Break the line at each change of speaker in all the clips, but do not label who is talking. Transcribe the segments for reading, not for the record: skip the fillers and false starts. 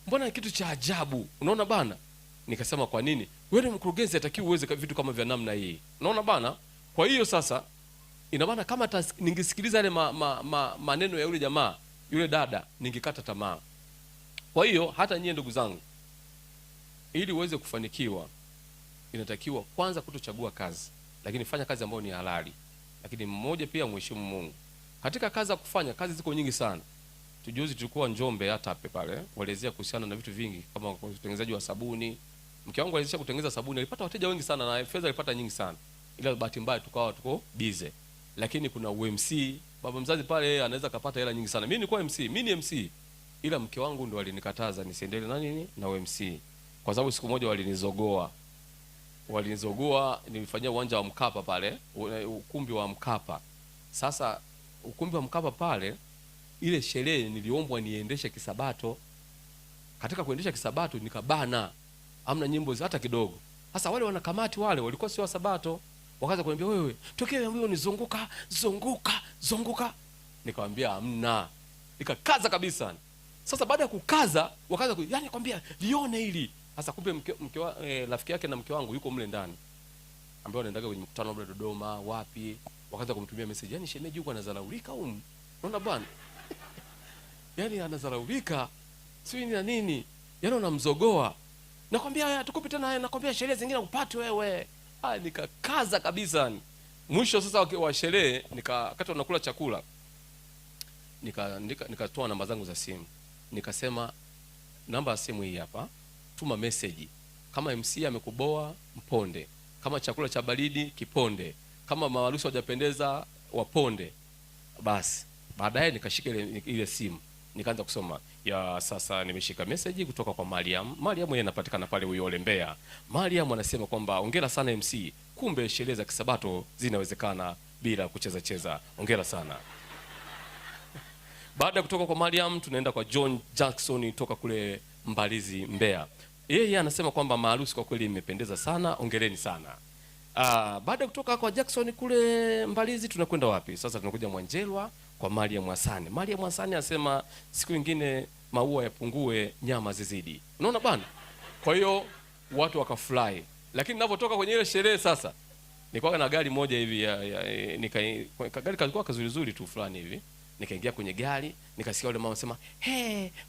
mbona kitu cha ajabu, unaona bana. Nikasema kwa nini? Wewe mkurugenzi atakiwa uweze vitu kama vya namna hii, unaona bana. Kwa hiyo sasa ina maana kama ningesikiliza yale maneno ya yule jamaa, yule dada, ningekata tamaa. Kwa hiyo hata nyie ndugu zangu, ili uweze kufanikiwa inatakiwa kwanza kutochagua kazi, lakini fanya kazi ambayo ni halali. Lakini mmoja pia mheshimu Mungu. Katika kazi za kufanya, kazi ziko nyingi sana. Tujuzi tulikuwa Njombe hata hapo pale, waelezea kuhusiana na vitu vingi kama utengenezaji wa sabuni. Mke wangu alisha kutengeneza sabuni, alipata wateja wengi sana na fedha alipata nyingi sana. Ila bahati mbaya tuko busy. Lakini kuna UMC, baba mzazi pale anaweza kupata hela nyingi sana. Mimi nilikuwa MC, mimi ni MC. Ila mke wangu ndo alinikataza nisiendelee na nini na UMC. Kwa sababu siku moja walinizogoa. Nilifanyia uwanja wa Mkapa pale, ukumbi wa Mkapa. Sasa ukumbi wa Mkapa pale, ile sherehe niliombwa niendeshe kisabato. Katika kuendesha kisabato nikabana, amna nyimbo hata kidogo. Sasa wale wanakamati wale walikuwa si wa sabato, wakaanza kuniambia wewe tokea mbio nizunguka. Nikamwambia amna, nikakaza kabisa. Sasa baada ya kukaza wakaanza yani kwambia lione hili. Sasa kumbe rafiki yake na mke wangu yuko mle ndani, ambao anaendaga kwenye mkutano labda Dodoma wapi, wakaanza kumtumia message, yani shemeji yuko anazalaulika unaona bwana. Yani anazalaulika sio nini na nini, yani unamzogoa. Nakwambia tukupi tena, nakwambia sherehe zingine upate wewe. Nikakaza kabisa. Mwisho sasa wa sherehe wakati tunakula chakula nikatoa namba zangu za simu. Nikasema namba ya simu hii hapa, tuma message. Kama MC amekuboa mponde, kama chakula cha baridi kiponde, kama maharusi hawajapendeza waponde. Basi baadaye nikashika ile simu, nikaanza kusoma. Ya sasa nimeshika message kutoka kwa Mariam. Mariam yeye anapatikana pale Uyole Mbeya. Mariam anasema kwamba hongera sana MC. Kumbe sherehe za kisabato zinawezekana bila kucheza. Hongera sana. Baada ya kutoka kwa Mariam tunaenda kwa John Jackson toka kule Mbalizi Mbeya. Yeye anasema kwamba maharusi kwa kweli imependeza sana, hongereni sana. Baada ya kutoka kwa Jackson kule Mbalizi tunakwenda wapi? Sasa tunakuja Mwanjelwa kwa Mariam Hasani. Mariam Hasani anasema siku nyingine maua yapungue, nyama zizidi. Unaona bwana? Kwa hiyo watu wakafurahi. Lakini ninapotoka kwenye ile sherehe sasa, nilikuwa na gari moja hivi gari kalikuwa kazuri tu fulani hivi. Nikaingia kwenye gari, nikasikia yule mama anasema,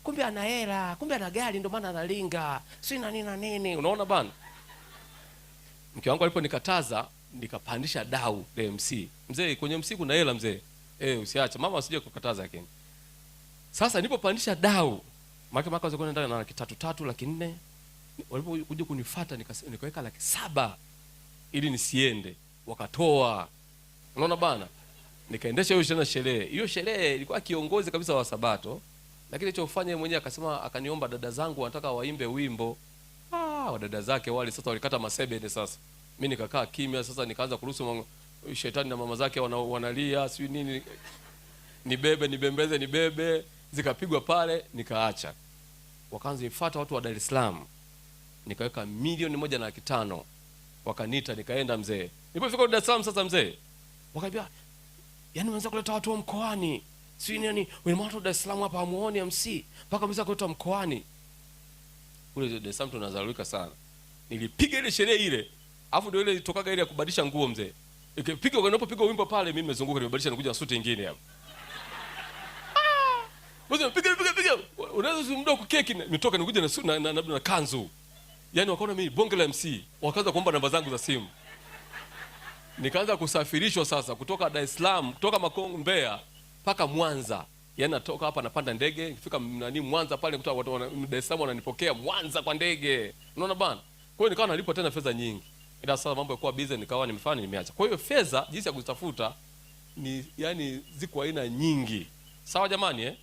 kumbe ana hela, kumbe ana gari ndio maana analinga. Si nini na nini. Unaona bwana? Mke wangu aliponikataza, nikapandisha dau la MC. Mzee, kwenye MC kuna hela mzee. Usiache. Mama asije kukataza lakini. Sasa nilipopandisha dau, maka wakaanza kwenda ndani na 3,300, 400. Walipokuja kunifuata nikaweka 700,000 ili nisiende. Wakatoa. Unaona bana? Nikaendesha hiyo sherehe. Hiyo sherehe ilikuwa kiongozi kabisa wa Sabato. Lakini alichofanya yeye mwenyewe akasema, akaniomba dada zangu wanataka waimbe wimbo. Wadada zake wale sasa walikata masebene sasa. Mimi nikakaa kimya sasa, nikaanza kuruhusu shetani na mama zake wanalia, si nini. Nibebe. Zikapigwa pale, nikaacha. Wakaanza nifuata watu wa Dar es Salaam. Nikaweka 1,500,000. Wakaniita, nikaenda mzee. Nilipofika Dar es Salaam sasa mzee, wakaniambia, yani mwanzo kuleta watu wa mkoani. Si nini, wewe watu wa Dar es Salaam hapa hamuoni MC, mpaka mwanzo kuleta mkoani. Kule Dar es Salaam tunazalika sana. Nilipiga ile sherehe ile. Alafu ndio ile ilitokaga ile ya kubadilisha nguo mzee. Ikipiga unapopiga wimbo pale, mimi nimezunguka nimebadilisha nikuja suti nyingine hapo. Mzee piga. Unaweza muda kukeki nitoka nikuja na suti na kanzu. Yaani wakaona mimi bonge la MC. Wakaanza kuomba namba zangu za simu. Nikaanza kusafirishwa sasa kutoka Dar es Salaam, kutoka Makongo Mbeya mpaka Mwanza. Yaani natoka hapa napanda ndege, nikifika Mwanza pale kutoka watu wa Dar es Salaam wananipokea Mwanza kwa ndege. Unaona bana? Kwa hiyo nikawa nalipo tena fedha nyingi. Ila sasa mambo yalikuwa busy, nikawa nimefanya nimeacha. Kwa hiyo fedha jinsi ya kuzitafuta ni yani ziko aina nyingi. Sawa jamani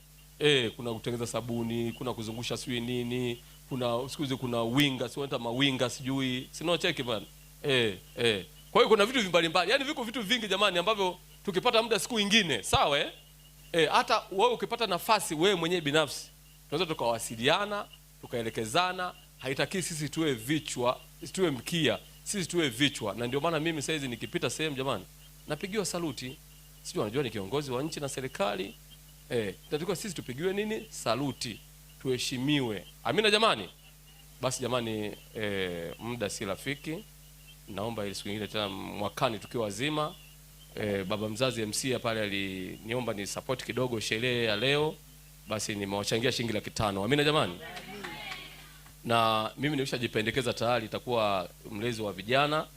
kuna kutengeneza sabuni, kuna kuzungusha sijui nini, kuna siku hizi kuna winga, sio hata mawinga sijui. Sino cheki bana. Kwa hiyo kuna vitu mbalimbali. Yaani viko vitu vingi jamani ambavyo tukipata muda siku nyingine, sawa hata wewe ukipata nafasi wewe mwenyewe binafsi, tunaweza tukawasiliana, tukaelekezana. Haitaki sisi tuwe vichwa, sisi tuwe mkia, sisi tuwe vichwa. Na ndio maana mimi saizi nikipita sehemu jamani, napigiwa saluti. Sijui unajua ni kiongozi wa nchi na serikali. Tunatakiwa sisi tupigiwe nini? Saluti. tuheshimiwe. Amina jamani. Basi jamani, muda si rafiki. Naomba ile siku nyingine tena mwakani tukiwa wazima. Baba mzazi MC pale aliniomba ni support kidogo sherehe ya leo. Basi nimewachangia shilingi 500. Amina jamani. Na mimi nimeshajipendekeza tayari itakuwa mlezi wa vijana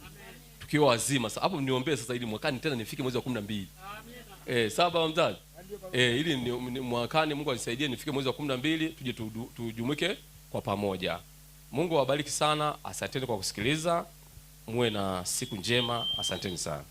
tukiwa wazima. Sasa hapo niombee sasa ili mwakani tena nifike mwezi wa 12. Sawa baba mzazi. Ili ni mwakani Mungu anisaidie nifike mwezi wa 12 tuje tujumuike kwa pamoja. Mungu awabariki sana. Asanteni kwa kusikiliza. Muwe na siku njema. Asanteni sana.